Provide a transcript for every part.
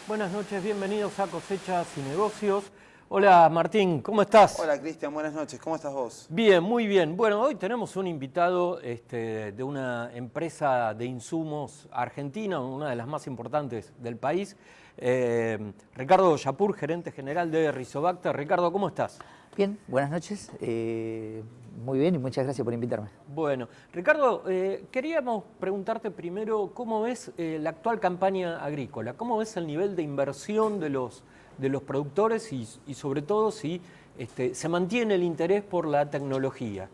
Buenas noches, bienvenidos a Cosechas y Negocios. Hola Martín, ¿cómo estás? Hola Cristian, buenas noches, ¿cómo estás vos? Bien, muy bien. Bueno, hoy tenemos un invitado de una empresa de insumos argentina, una de las más importantes del país, Ricardo Yapur, gerente general de Rizobacter. Ricardo, ¿cómo estás? Bien, buenas noches. Muy bien y muchas gracias por invitarme. Bueno, Ricardo, queríamos preguntarte primero cómo ves la actual campaña agrícola, cómo ves el nivel de inversión de los productores y sobre todo si se mantiene el interés por la tecnología.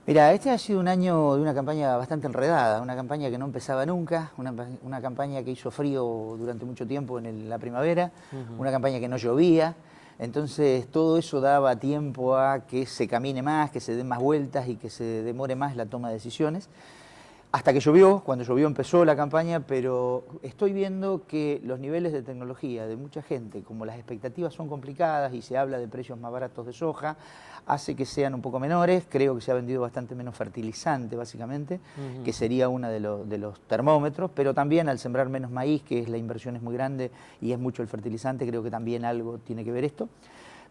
Mira, este ha sido un año de una campaña bastante enredada, una campaña que no empezaba nunca, una campaña que hizo frío durante mucho tiempo en la primavera, una campaña que no llovía. Entonces todo eso daba tiempo a que se camine más, que se den más vueltas y que se demore más la toma de decisiones. Hasta que llovió, cuando llovió empezó la campaña, pero estoy viendo que los niveles de tecnología de mucha gente, como las expectativas son complicadas y se habla de precios más baratos de soja, hace que sean un poco menores. Creo que se ha vendido bastante menos fertilizante, básicamente, que sería uno de los termómetros, pero también al sembrar menos maíz, que la inversión es muy grande y es mucho el fertilizante, creo que también algo tiene que ver esto.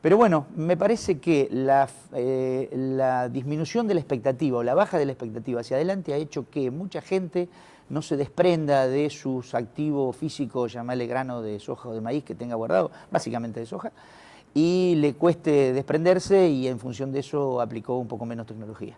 Pero bueno, me parece que la disminución de la expectativa o la baja de la expectativa hacia adelante ha hecho que mucha gente no se desprenda de sus activos físicos, llamarle grano de soja o de maíz que tenga guardado, básicamente de soja, y le cueste desprenderse y en función de eso aplicó un poco menos tecnología.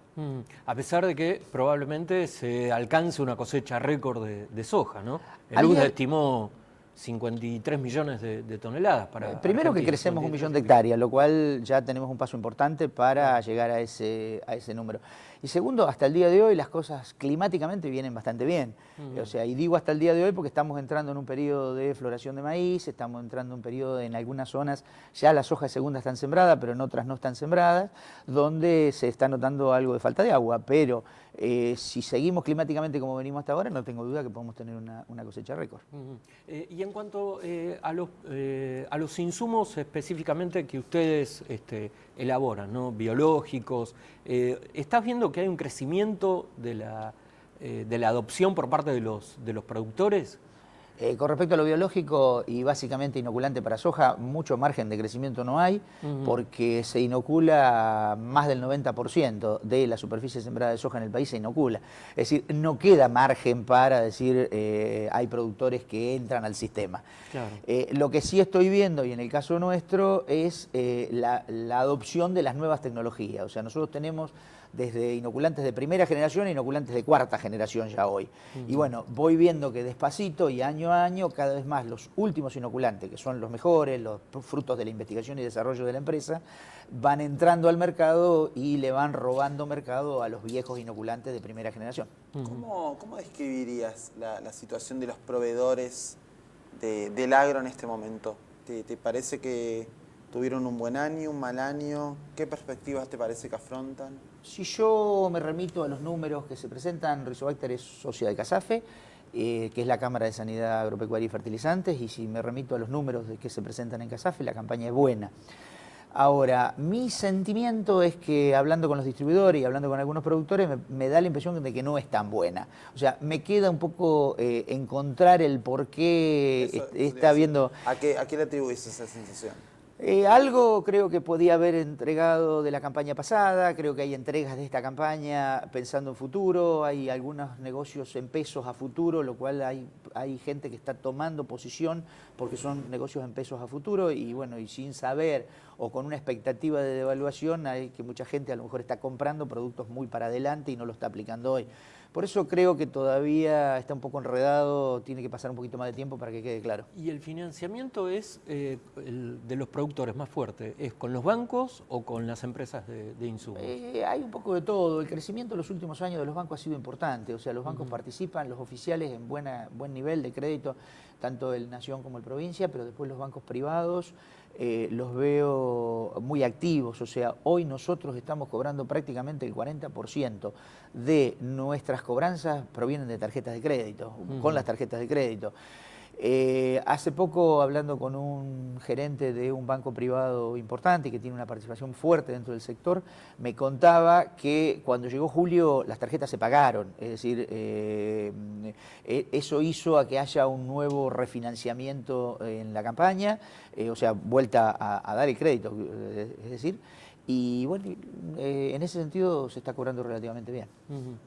A pesar de que probablemente se alcance una cosecha récord de soja, ¿no? El USDA estimó 53 millones de toneladas para primero Argentina, que crecemos 1 millón de hectáreas, lo cual ya tenemos un paso importante para llegar a ese número. Y segundo, hasta el día de hoy las cosas climáticamente vienen bastante bien. O sea, y digo hasta el día de hoy porque estamos entrando en un periodo de floración de maíz, estamos entrando en un periodo en algunas zonas, ya las hojas segundas están sembradas, pero en otras no están sembradas, donde se está notando algo de falta de agua. Pero si seguimos climáticamente como venimos hasta ahora, no tengo duda que podemos tener una cosecha récord. Y en cuanto a los insumos específicamente que ustedes elaboran, ¿no? Biológicos, ¿estás viendo que hay un crecimiento de la adopción por parte de los productores? Con respecto a lo biológico y básicamente inoculante para soja, mucho margen de crecimiento no hay porque se inocula más del 90% de la superficie sembrada de soja en el país, se inocula. Es decir, no queda margen para decir hay productores que entran al sistema. Claro. Lo que sí estoy viendo, y en el caso nuestro, es la adopción de las nuevas tecnologías. O sea, nosotros tenemos desde inoculantes de primera generación a inoculantes de cuarta generación ya hoy. Y bueno, voy viendo que despacito y año a año cada vez más los últimos inoculantes, que son los mejores, los frutos de la investigación y desarrollo de la empresa, van entrando al mercado y le van robando mercado a los viejos inoculantes de primera generación. ¿Cómo describirías la situación de los proveedores del agro en este momento? ¿Te parece que tuvieron un buen año, un mal año? ¿Qué perspectivas te parece que afrontan? Si yo me remito a los números que se presentan, Rizobacter es socia de CASAFE, que es la Cámara de Sanidad Agropecuaria y Fertilizantes, y si me remito a los números que se presentan en CASAFE, la campaña es buena. Ahora, mi sentimiento es que hablando con los distribuidores y hablando con algunos productores me da la impresión de que no es tan buena. O sea, me queda un poco encontrar el por qué está habiendo... ¿A qué le atribuís esa sensación? Algo creo que podía haber entregado de la campaña pasada, creo que hay entregas de esta campaña pensando en futuro, hay algunos negocios en pesos a futuro, lo cual hay gente que está tomando posición porque son negocios en pesos a futuro y bueno, y sin saber o con una expectativa de devaluación, hay que mucha gente a lo mejor está comprando productos muy para adelante y no lo está aplicando hoy. Por eso creo que todavía está un poco enredado, tiene que pasar un poquito más de tiempo para que quede claro. ¿Y el financiamiento es el de los productores más fuerte? ¿Es con los bancos o con las empresas de insumos? Hay un poco de todo. El crecimiento en los últimos años de los bancos ha sido importante. O sea, los bancos participan, los oficiales en buen nivel de crédito tanto el Nación como el Provincia, pero después los bancos privados los veo muy activos. O sea, hoy nosotros estamos cobrando prácticamente el 40% de nuestras cobranzas provienen de tarjetas de crédito, con las tarjetas de crédito. Hace poco, hablando con un gerente de un banco privado importante que tiene una participación fuerte dentro del sector, me contaba que cuando llegó julio las tarjetas se pagaron, es decir, eso hizo a que haya un nuevo refinanciamiento en la campaña, o sea, vuelta a dar el crédito, es decir, y bueno, en ese sentido se está cobrando relativamente bien.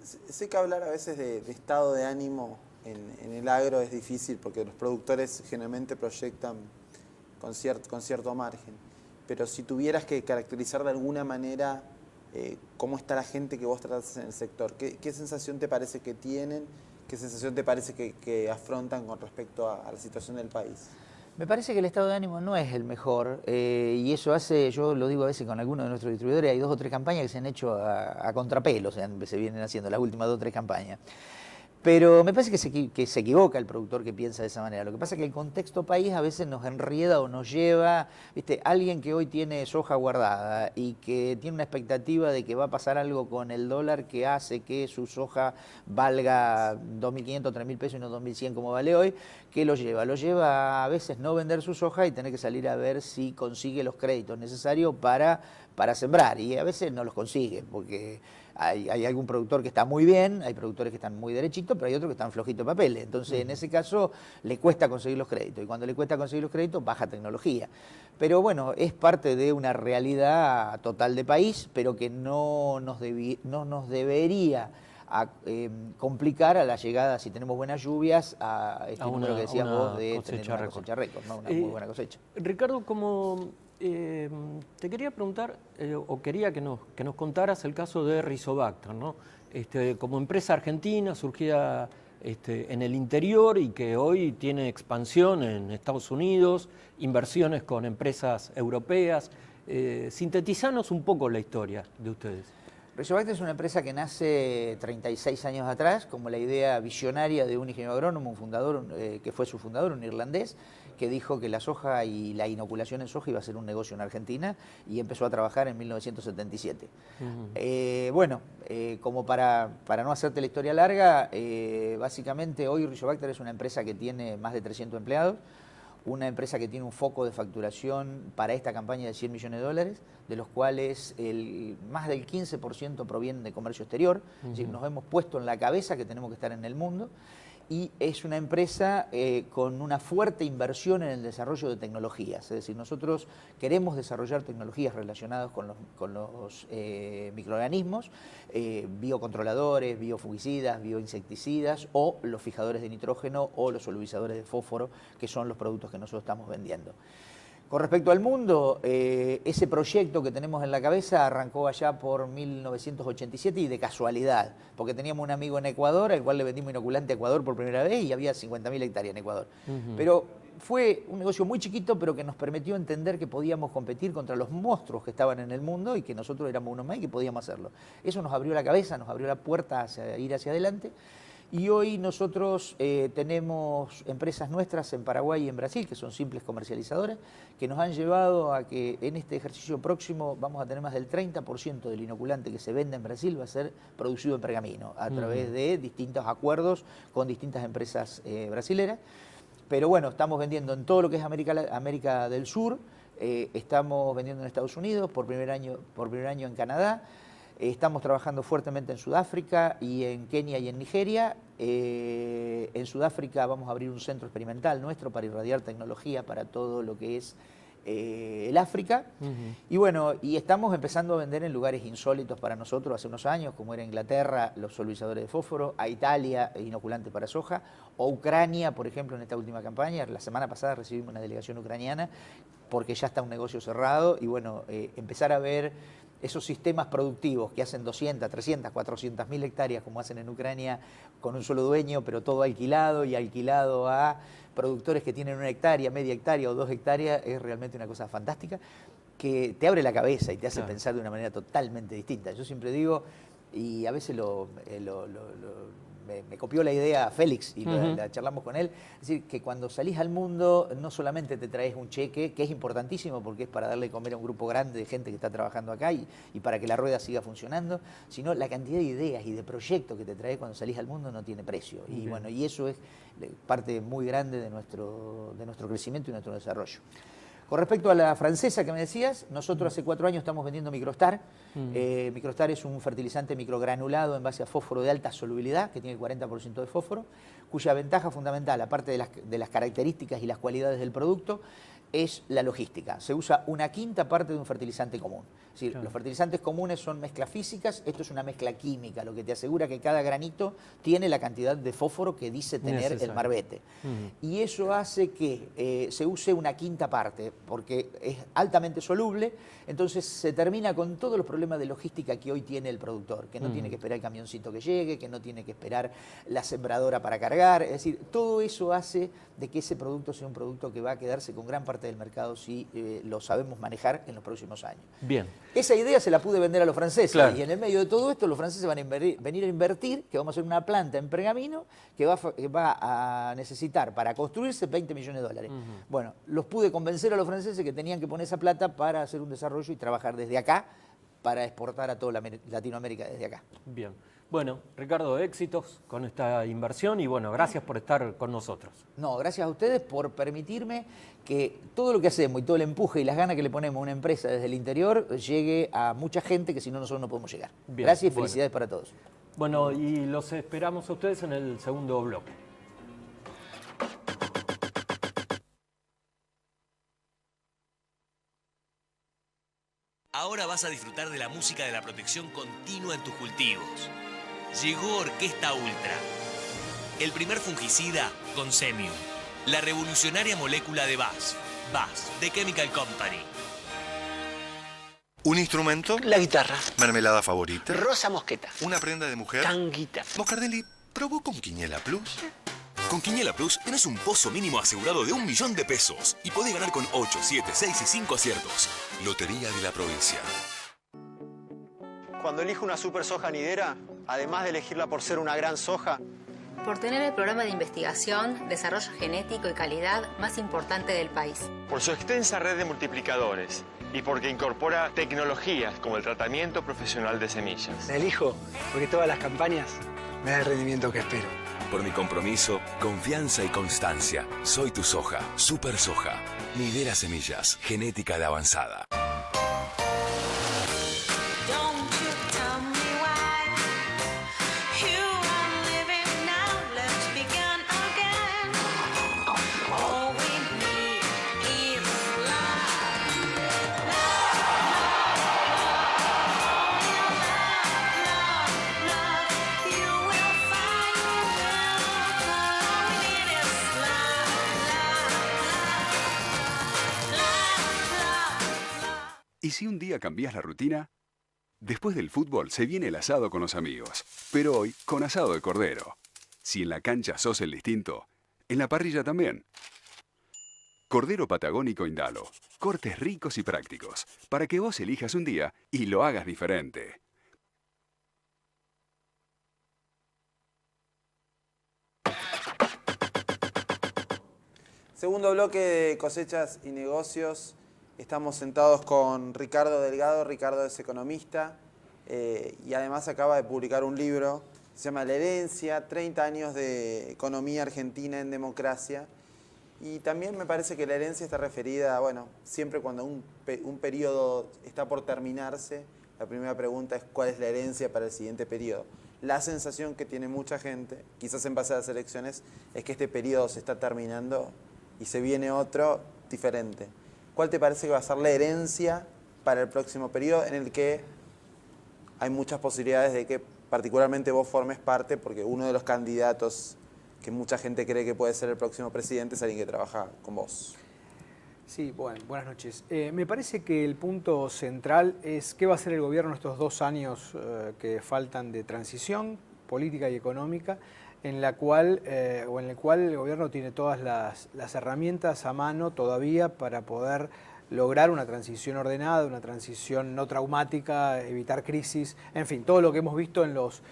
Sé que hablar a veces de estado de ánimo en el agro es difícil porque los productores generalmente proyectan con cierto margen. Pero si tuvieras que caracterizar de alguna manera cómo está la gente que vos tratás en el sector, ¿qué sensación te parece que tienen? ¿Qué sensación te parece que afrontan con respecto a la situación del país? Me parece que el estado de ánimo no es el mejor y eso hace, yo lo digo a veces con algunos de nuestros distribuidores, hay 2 o 3 campañas que se han hecho a contrapelo, o sea, se vienen haciendo las últimas 2 o 3 campañas. Pero me parece que se equivoca el productor que piensa de esa manera. Lo que pasa es que el contexto país a veces nos enrieda o nos lleva, ¿viste? Alguien que hoy tiene soja guardada y que tiene una expectativa de que va a pasar algo con el dólar que hace que su soja valga 2.500, 3.000 pesos y no 2.100 como vale hoy, ¿qué lo lleva? Lo lleva a veces no vender su soja y tener que salir a ver si consigue los créditos necesarios para sembrar. Y a veces no los consigue porque hay algún productor que está muy bien, hay productores que están muy derechitos, pero hay otros que están flojitos de papeles. Entonces, en ese caso, le cuesta conseguir los créditos. Y cuando le cuesta conseguir los créditos, baja tecnología. Pero bueno, es parte de una realidad total de país, pero que no nos debería complicar a la llegada, si tenemos buenas lluvias, a este número que decías vos de tener una cosecha récord, ¿no? Una muy buena cosecha. Ricardo, como te quería preguntar, o quería que nos contaras el caso de Rizobacter, ¿no? Como empresa argentina surgida en el interior y que hoy tiene expansión en Estados Unidos, inversiones con empresas europeas. Sintetizanos un poco la historia de ustedes. Rizobacter es una empresa que nace 36 años atrás, como la idea visionaria de un ingeniero agrónomo, un fundador, que fue su fundador, un irlandés, que dijo que la soja y la inoculación en soja iba a ser un negocio en Argentina y empezó a trabajar en 1977. Bueno, como para no hacerte la historia larga, básicamente hoy Rizobacter es una empresa que tiene más de 300 empleados, una empresa que tiene un foco de facturación para esta campaña de $100 millones, de los cuales más del 15% provienen de comercio exterior. Es decir, nos hemos puesto en la cabeza que tenemos que estar en el mundo. Y es una empresa con una fuerte inversión en el desarrollo de tecnologías. Es decir, nosotros queremos desarrollar tecnologías relacionadas con los microorganismos, biocontroladores, biofungicidas, bioinsecticidas o los fijadores de nitrógeno o los solubilizadores de fósforo, que son los productos que nosotros estamos vendiendo. Con respecto al mundo, ese proyecto que tenemos en la cabeza arrancó allá por 1987 y de casualidad, porque teníamos un amigo en Ecuador al cual le vendimos inoculante a Ecuador por primera vez y había 50.000 hectáreas en Ecuador. Pero fue un negocio muy chiquito, pero que nos permitió entender que podíamos competir contra los monstruos que estaban en el mundo y que nosotros éramos unos más y que podíamos hacerlo. Eso nos abrió la cabeza, nos abrió la puerta hacia ir hacia adelante. Y hoy nosotros tenemos empresas nuestras en Paraguay y en Brasil, que son simples comercializadoras, que nos han llevado a que en este ejercicio próximo vamos a tener más del 30% del inoculante que se vende en Brasil va a ser producido en Pergamino, a través de distintos acuerdos con distintas empresas brasileras. Pero bueno, estamos vendiendo en todo lo que es América del Sur, estamos vendiendo en Estados Unidos, por primer año en Canadá. Estamos trabajando fuertemente en Sudáfrica y en Kenia y en Nigeria. En Sudáfrica vamos a abrir un centro experimental nuestro para irradiar tecnología para todo lo que es el África. Y bueno, y estamos empezando a vender en lugares insólitos para nosotros hace unos años, como era Inglaterra, los solubilizadores de fósforo, a Italia, inoculante para soja, o Ucrania, por ejemplo, en esta última campaña. La semana pasada recibimos una delegación ucraniana porque ya está un negocio cerrado y bueno, empezar a ver esos sistemas productivos que hacen 200, 300, 400.000 hectáreas como hacen en Ucrania con un solo dueño, pero todo alquilado y alquilado a productores que tienen 1 hectárea, media hectárea o 2 hectáreas, es realmente una cosa fantástica que te abre la cabeza y te hace pensar de una manera totalmente distinta. Yo siempre digo, y a veces me copió la idea Félix y la charlamos con él. Es decir, que cuando salís al mundo no solamente te traes un cheque, que es importantísimo porque es para darle de comer a un grupo grande de gente que está trabajando acá y para que la rueda siga funcionando, sino la cantidad de ideas y de proyectos que te traes cuando salís al mundo no tiene precio. Y bueno, y eso es parte muy grande de nuestro crecimiento y nuestro desarrollo. Con respecto a la francesa que me decías, nosotros hace 4 años estamos vendiendo Microstar. Microstar es un fertilizante microgranulado en base a fósforo de alta solubilidad, que tiene el 40% de fósforo, cuya ventaja fundamental, aparte de las características y las cualidades del producto, es la logística. Se usa 1/5 parte de un fertilizante común. Es decir, los fertilizantes comunes son mezclas físicas, esto es una mezcla química, lo que te asegura que cada granito tiene la cantidad de fósforo que dice tener el marbete. Y eso hace que se use 1/5 parte, porque es altamente soluble, entonces se termina con todos los problemas de logística que hoy tiene el productor, que no tiene que esperar el camioncito que llegue, que no tiene que esperar la sembradora para cargar, es decir, todo eso hace de que ese producto sea un producto que va a quedarse con gran parte del mercado si lo sabemos manejar en los próximos años. Bien. Esa idea se la pude vender a los franceses, claro. Y en el medio de todo esto los franceses van a venir a invertir, que vamos a hacer una planta en Pergamino que va a necesitar para construirse 20 millones de dólares. Bueno, los pude convencer a los franceses que tenían que poner esa plata para hacer un desarrollo y trabajar desde acá para exportar a toda Latinoamérica desde acá. Bien. Bueno, Ricardo, éxitos con esta inversión y bueno, gracias por estar con nosotros. No, gracias a ustedes por permitirme que todo lo que hacemos y todo el empuje y las ganas que le ponemos a una empresa desde el interior llegue a mucha gente que si no nosotros no podemos llegar. Bien, gracias y felicidades para todos. Bueno, y los esperamos a ustedes en el segundo bloque. Ahora vas a disfrutar de la música de la protección continua en tus cultivos. Llegó Orquesta Ultra, el primer fungicida con Semium, la revolucionaria molécula de BASF, The Chemical Company. ¿Un instrumento? La guitarra. ¿Mermelada favorita? Rosa mosqueta. ¿Una prenda de mujer? Tanguita. Moscardelli, ¿probó con Quiniela Plus? Con Quiniela Plus tenés un pozo mínimo asegurado de 1 millón de pesos y podés ganar con 8, 7, 6 y 5 aciertos. Lotería de la provincia. Cuando elijo una super soja nidera, además de elegirla por ser una gran soja, por tener el programa de investigación, desarrollo genético y calidad más importante del país. Por su extensa red de multiplicadores y porque incorpora tecnologías como el tratamiento profesional de semillas. La elijo porque todas las campañas me dan el rendimiento que espero. Por mi compromiso, confianza y constancia. Soy tu soja, Super Soja. Nidera Semillas, genética de avanzada. ¿Y si un día cambias la rutina? Después del fútbol se viene el asado con los amigos, pero hoy con asado de cordero. Si en la cancha sos el distinto, en la parrilla también. Cordero Patagónico Indalo. Cortes ricos y prácticos, para que vos elijas un día y lo hagas diferente. Segundo bloque de Cosechas y Negocios. Estamos sentados con Ricardo Delgado. Ricardo es economista y además acaba de publicar un libro, se llama La herencia, 30 años de economía argentina en democracia. Y también me parece que la herencia está referida, bueno, siempre cuando un periodo está por terminarse, la primera pregunta es ¿cuál es la herencia para el siguiente periodo? La sensación que tiene mucha gente, quizás en base a las elecciones, es que este periodo se está terminando y se viene otro diferente. ¿Cuál te parece que va a ser la herencia para el próximo periodo en el que hay muchas posibilidades de que particularmente vos formes parte, porque uno de los candidatos que mucha gente cree que puede ser el próximo presidente es alguien que trabaja con vos? Sí, bueno, buenas noches. Me parece que el punto central es qué va a hacer el gobierno estos 2 años que faltan de transición política y económica, en el cual el gobierno tiene todas las herramientas a mano todavía para poder lograr una transición ordenada, una transición no traumática, evitar crisis, en fin, todo lo que hemos visto en los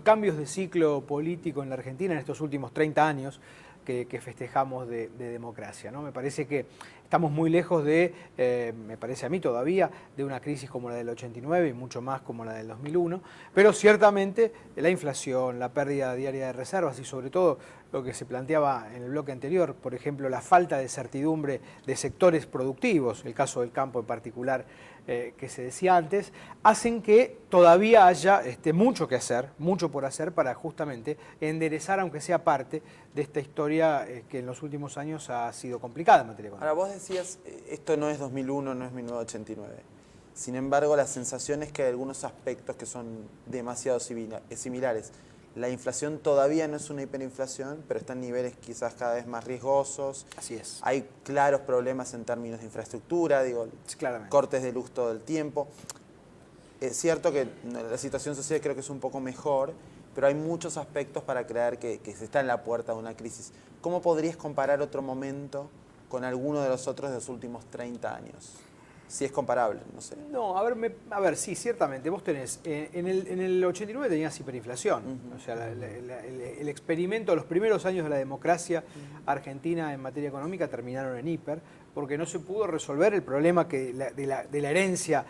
cambios de ciclo político en la Argentina en estos últimos 30 años que festejamos de democracia, ¿no? Me parece que estamos muy lejos de, me parece a mí todavía, de una crisis como la del 89 y mucho más como la del 2001, pero ciertamente la inflación, la pérdida diaria de reservas y sobre todo lo que se planteaba en el bloque anterior, por ejemplo, la falta de certidumbre de sectores productivos, el caso del campo en particular que se decía antes, hacen que todavía haya mucho que hacer, mucho por hacer para justamente enderezar, aunque sea parte de esta historia que en los últimos años ha sido complicada en materia económica. Ahora, vos decías, esto no es 2001, no es 1989. Sin embargo, la sensación es que hay algunos aspectos que son demasiado similares. La inflación todavía no es una hiperinflación, pero está en niveles quizás cada vez más riesgosos. Así es. Hay claros problemas en términos de infraestructura, digo, claramente. Cortes de luz todo el tiempo. Es cierto que la situación social creo que es un poco mejor, pero hay muchos aspectos para creer que se está en la puerta de una crisis. ¿Cómo podrías comparar otro momento con alguno de los otros de los últimos 30 años? Si es comparable, no sé. No, a ver, sí, ciertamente. Vos tenés, en el 89 tenías hiperinflación. O sea, el experimento, los primeros años de la democracia argentina en materia económica terminaron en hiper, porque no se pudo resolver el problema de la herencia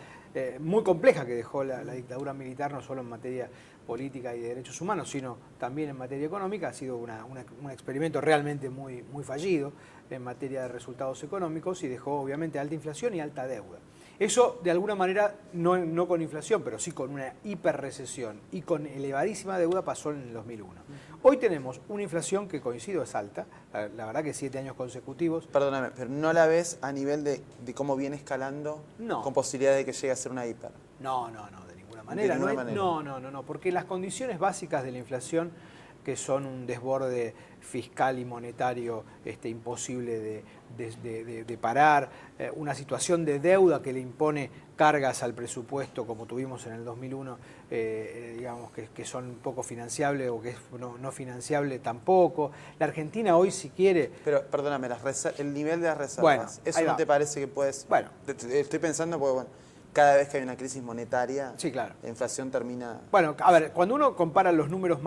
muy compleja que dejó la dictadura militar, no solo en materia política y de derechos humanos, sino también en materia económica. Ha sido un experimento realmente muy, muy fallido en materia de resultados económicos y dejó obviamente alta inflación y alta deuda. Eso de alguna manera, no con inflación, pero sí con una hiperrecesión y con elevadísima deuda pasó en el 2001. Hoy tenemos una inflación que, coincido, es alta, la verdad que 7 años consecutivos. Perdóname, pero ¿no la ves a nivel de cómo viene escalando con posibilidad de que llegue a ser una hiper? No, de ninguna manera. No, porque las condiciones básicas de la inflación, que son un desborde fiscal y monetario imposible de parar, una situación de deuda que le impone cargas al presupuesto como tuvimos en el 2001, digamos que son poco financiables o que es no financiable tampoco. La Argentina hoy, si quiere... Pero, perdóname, el nivel de las reservas, bueno, ¿eso no te parece que puedes...? Bueno. Estoy pensando porque, cada vez que hay una crisis monetaria, sí, claro, la inflación termina... Bueno, a ver, cuando uno compara los números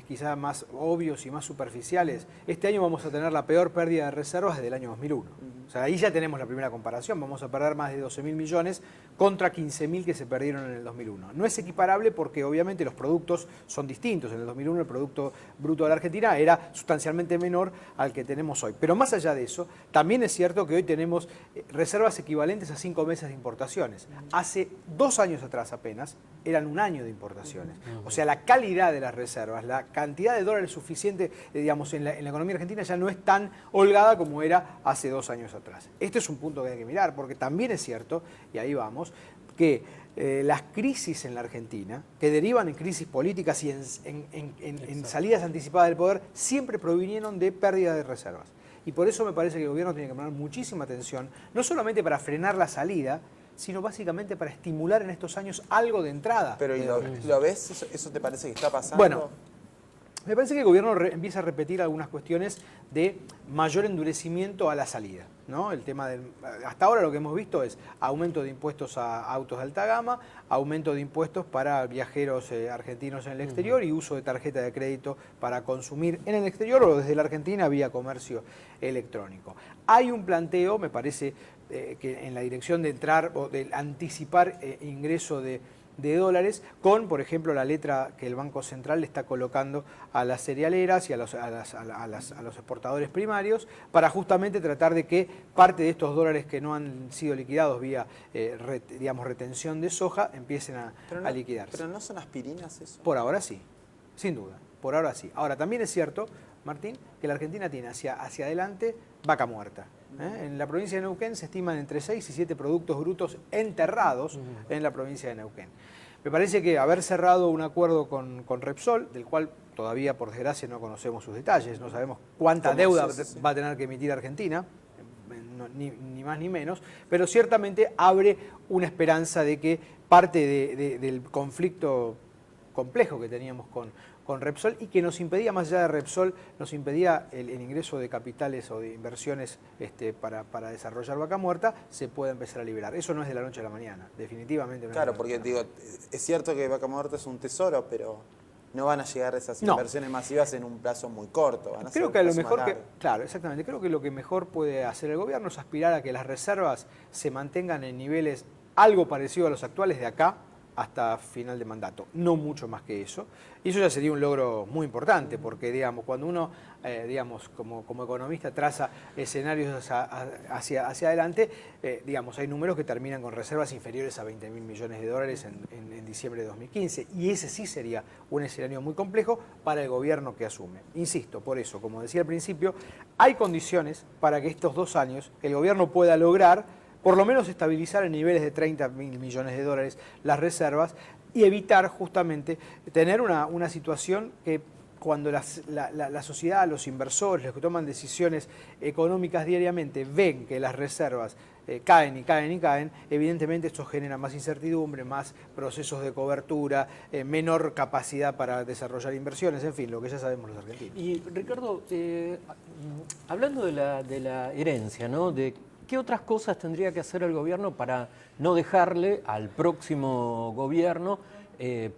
quizás más obvios y más superficiales, este año vamos a tener la peor pérdida de reservas desde el año 2001. O sea, ahí ya tenemos la primera comparación. Vamos a perder más de 12.000 millones contra 15.000 que se perdieron en el 2001. No es equiparable porque obviamente los productos son distintos. En el 2001 el Producto Bruto de la Argentina era sustancialmente menor al que tenemos hoy. Pero más allá de eso, también es cierto que hoy tenemos reservas equivalentes a 5 meses de importaciones. Hace 2 años atrás apenas eran 1 año de importaciones. O sea, la calidad de las reservas, la cantidad de dólares suficiente, digamos, en la economía argentina ya no es tan holgada como era hace 2 años atrás. Este es un punto que hay que mirar, porque también es cierto, y ahí vamos, que las crisis en la Argentina, que derivan en crisis políticas y en salidas anticipadas del poder, siempre provinieron de pérdida de reservas. Y por eso me parece que el gobierno tiene que poner muchísima atención, no solamente para frenar la salida, sino básicamente para estimular en estos años algo de entrada. Pero ¿lo ves? ¿Eso te parece que está pasando? Bueno, me parece que el gobierno empieza a repetir algunas cuestiones de mayor endurecimiento a la salida, ¿no? El tema hasta ahora lo que hemos visto es aumento de impuestos a autos de alta gama, aumento de impuestos para viajeros argentinos en el exterior y uso de tarjeta de crédito para consumir en el exterior o desde la Argentina vía comercio electrónico. Hay un planteo, me parece, que en la dirección de entrar o de anticipar ingreso de dólares con, por ejemplo, la letra que el Banco Central le está colocando a las cerealeras y a los exportadores primarios para justamente tratar de que parte de estos dólares que no han sido liquidados vía, digamos, retención de soja empiecen a liquidarse. ¿Pero no son aspirinas eso? Por ahora sí, sin duda, por ahora sí. Ahora, también es cierto, Martín, que la Argentina tiene hacia adelante vaca muerta. En la provincia de Neuquén se estiman entre 6 y 7 productos brutos enterrados en la provincia de Neuquén. Me parece que haber cerrado un acuerdo con Repsol, del cual todavía, por desgracia, no conocemos sus detalles, no sabemos cuánta deuda va a tener que emitir Argentina, ni más ni menos, pero ciertamente abre una esperanza de que parte del conflicto complejo que teníamos con Repsol y que nos impedía, más allá de Repsol, nos impedía el ingreso de capitales o de inversiones para desarrollar Vaca Muerta, se puede empezar a liberar. Eso no es de la noche a la mañana, definitivamente no. Claro, porque digo, es cierto que Vaca Muerta es un tesoro, pero no van a llegar esas inversiones masivas en un plazo muy corto. Van a Creo ser que a un lo plazo mejor más largo. claro, exactamente. Creo que lo que mejor puede hacer el gobierno es aspirar a que las reservas se mantengan en niveles algo parecido a los actuales de acá hasta final de mandato, no mucho más que eso. Y eso ya sería un logro muy importante, porque digamos, cuando uno como economista traza escenarios hacia adelante, digamos, hay números que terminan con reservas inferiores a 20.000 millones de dólares en diciembre de 2015. Y ese sí sería un escenario muy complejo para el gobierno que asume. Insisto, por eso, como decía al principio, hay condiciones para que estos 2 años el gobierno pueda lograr por lo menos estabilizar en niveles de 30.000 millones de dólares las reservas y evitar justamente tener una situación que cuando la sociedad, los inversores, los que toman decisiones económicas diariamente, ven que las reservas caen y caen y caen, evidentemente esto genera más incertidumbre, más procesos de cobertura, menor capacidad para desarrollar inversiones, en fin, lo que ya sabemos los argentinos. Y Ricardo, hablando de la herencia, ¿no? ¿Qué otras cosas tendría que hacer el gobierno para no dejarle al próximo gobierno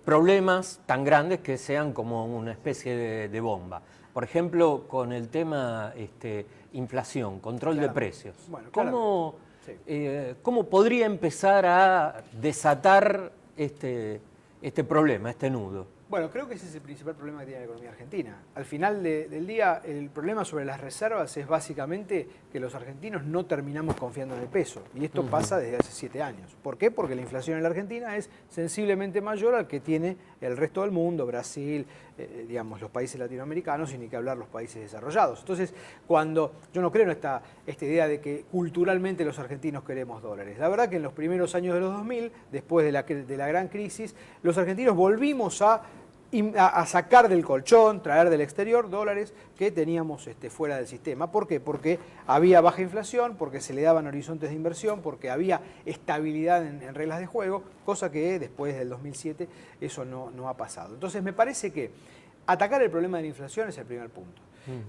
problemas tan grandes que sean como una especie de bomba? Por ejemplo, con el tema inflación, control de precios. Bueno, ¿Cómo podría empezar a desatar este problema, este nudo? Bueno, creo que ese es el principal problema que tiene la economía argentina. Al final del día, el problema sobre las reservas es básicamente que los argentinos no terminamos confiando en el peso. Y esto pasa desde hace 7 años. ¿Por qué? Porque la inflación en la Argentina es sensiblemente mayor al que tiene el resto del mundo, Brasil, digamos, los países latinoamericanos, y ni que hablar los países desarrollados. Entonces, yo no creo en esta idea de que culturalmente los argentinos queremos dólares. La verdad que en los primeros años de los 2000, después de la gran crisis, los argentinos volvimos a sacar del colchón, traer del exterior dólares que teníamos fuera del sistema. ¿Por qué? Porque había baja inflación, porque se le daban horizontes de inversión, porque había estabilidad en reglas de juego, cosa que después del 2007 eso no ha pasado. Entonces me parece que atacar el problema de la inflación es el primer punto.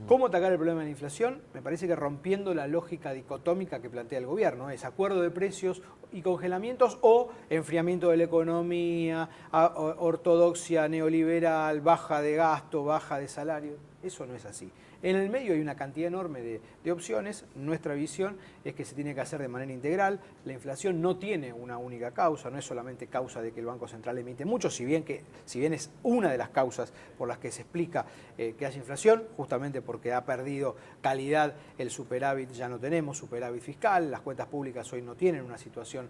¿Cómo atacar el problema de la inflación? Me parece que rompiendo la lógica dicotómica que plantea el gobierno, es acuerdo de precios y congelamientos o enfriamiento de la economía, ortodoxia neoliberal, baja de gasto, baja de salario. Eso no es así. En el medio hay una cantidad enorme de opciones. Nuestra visión es que se tiene que hacer de manera integral. La inflación no tiene una única causa, no es solamente causa de que el Banco Central emite mucho, si bien es una de las causas por las que se explica que haya inflación, justamente porque ha perdido calidad el superávit, ya no tenemos superávit fiscal, las cuentas públicas hoy no tienen una situación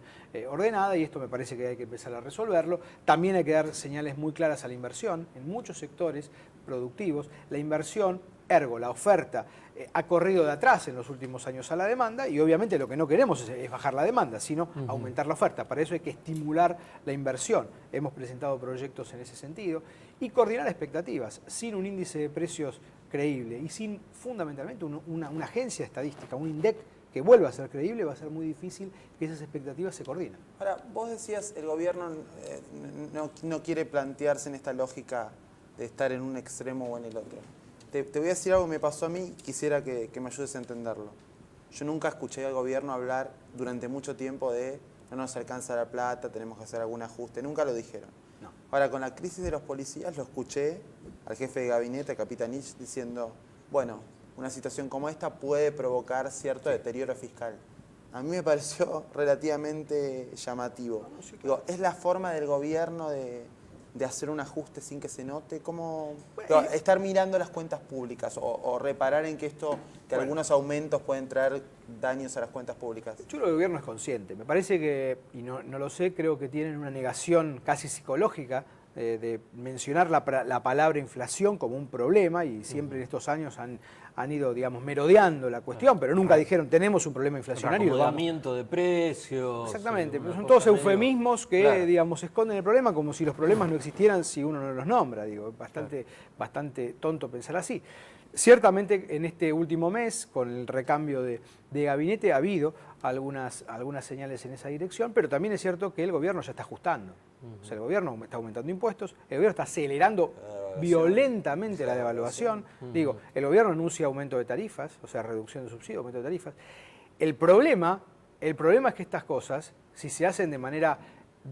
ordenada y esto me parece que hay que empezar a resolverlo. También hay que dar señales muy claras a la inversión en muchos sectores productivos. La inversión, ergo, la oferta, ha corrido de atrás en los últimos años a la demanda y obviamente lo que no queremos es bajar la demanda, sino aumentar la oferta. Para eso hay que estimular la inversión. Hemos presentado proyectos en ese sentido y coordinar expectativas. Sin un índice de precios creíble y sin fundamentalmente una agencia estadística, un INDEC que vuelva a ser creíble, va a ser muy difícil que esas expectativas se coordinen. Ahora, vos decías, el gobierno no quiere plantearse en esta lógica de estar en un extremo o en el otro. Te voy a decir algo que me pasó a mí, quisiera que me ayudes a entenderlo. Yo nunca escuché al gobierno hablar durante mucho tiempo de no nos alcanza la plata, tenemos que hacer algún ajuste, nunca lo dijeron. No. Ahora, con la crisis de los policías lo escuché al jefe de gabinete, a Capitanich, diciendo, bueno, una situación como esta puede provocar cierto deterioro fiscal. A mí me pareció relativamente llamativo. Digo, ¿es la forma del gobierno de hacer un ajuste sin que se note? ¿Cómo estar mirando las cuentas públicas o reparar en que algunos aumentos pueden traer daños a las cuentas públicas? Yo creo que el gobierno es consciente. Me parece que, y no lo sé, creo que tienen una negación casi psicológica de mencionar la palabra inflación como un problema y siempre en estos años han ido, digamos, merodeando la cuestión, pero nunca dijeron tenemos un problema inflacionario. Acomodamiento de precios. Exactamente, pero son todos eufemismos que, digamos, esconden el problema como si los problemas no existieran si uno no los nombra. Digo, bastante tonto pensar así. Ciertamente en este último mes, con el recambio de gabinete, ha habido algunas señales en esa dirección, pero también es cierto que el gobierno ya está ajustando. O sea, el gobierno está aumentando impuestos, el gobierno está acelerando violentamente la devaluación. Digo, el gobierno anuncia aumento de tarifas, o sea, reducción de subsidios, aumento de tarifas. El problema es que estas cosas, si se hacen de manera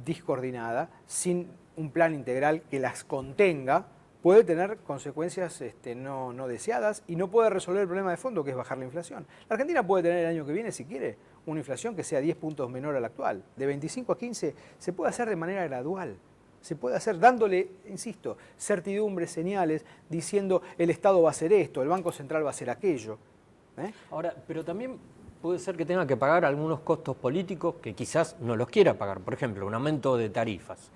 discoordinada, sin un plan integral que las contenga, puede tener consecuencias no deseadas y no puede resolver el problema de fondo, que es bajar la inflación. La Argentina puede tener el año que viene, si quiere, una inflación que sea 10 puntos menor a la actual. De 25 a 15 se puede hacer de manera gradual. Se puede hacer dándole, insisto, certidumbre, señales, diciendo el Estado va a hacer esto, el Banco Central va a hacer aquello. Ahora, pero también puede ser que tenga que pagar algunos costos políticos que quizás no los quiera pagar. Por ejemplo, un aumento de tarifas.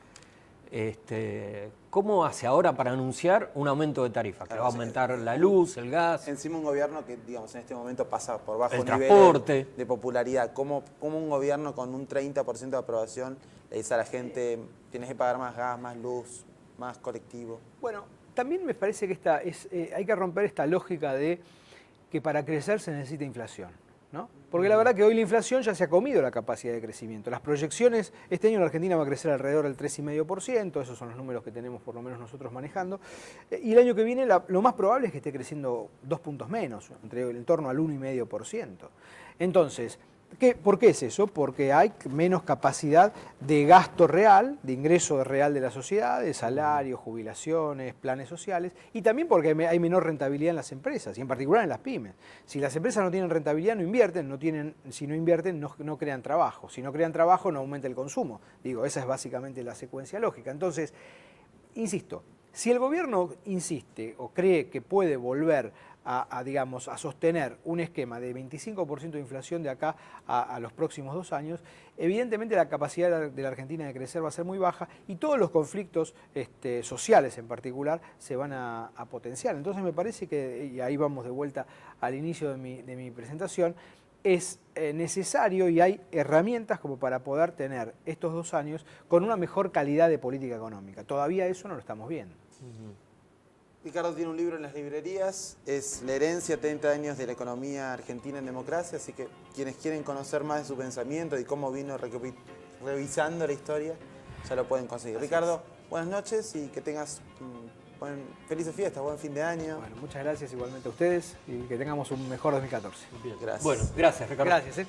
¿Cómo hace ahora para anunciar un aumento de tarifas? Que va a aumentar la luz, el gas. Encima un gobierno que, digamos, en este momento pasa por bajos transporte. niveles de popularidad. ¿Cómo un gobierno con un 30% de aprobación le dice a la gente, tienes que pagar más gas, más luz, más colectivo? Bueno, también me parece que hay que romper esta lógica de que para crecer se necesita inflación, ¿no? Porque la verdad que hoy la inflación ya se ha comido la capacidad de crecimiento. Las proyecciones, este año la Argentina va a crecer alrededor del 3,5%, esos son los números que tenemos por lo menos nosotros manejando, y el año que viene lo más probable es que esté creciendo 2 puntos menos, en torno al 1,5%. Entonces, ¿por qué es eso? Porque hay menos capacidad de gasto real, de ingreso real de la sociedad, de salarios, jubilaciones, planes sociales, y también porque hay menor rentabilidad en las empresas, y en particular en las pymes. Si las empresas no tienen rentabilidad, no invierten, si no invierten, no crean trabajo. Si no crean trabajo, no aumenta el consumo. Digo, esa es básicamente la secuencia lógica. Entonces, insisto, si el gobierno insiste o cree que puede volver a sostener un esquema de 25% de inflación de acá a los próximos 2 años, evidentemente la capacidad de la Argentina de crecer va a ser muy baja y todos los conflictos sociales en particular se van a potenciar. Entonces me parece que, y ahí vamos de vuelta al inicio de mi presentación, es necesario y hay herramientas como para poder tener estos 2 años con una mejor calidad de política económica. Todavía eso no lo estamos viendo. Ricardo tiene un libro en las librerías, es La herencia, 30 años de la economía argentina en democracia, así que quienes quieren conocer más de su pensamiento y cómo vino revisando la historia, ya lo pueden conseguir. Ricardo, buenas noches y que tengas felices fiestas, buen fin de año. Bueno, muchas gracias igualmente a ustedes y que tengamos un mejor 2014. Gracias. Bueno, gracias, Ricardo. Gracias.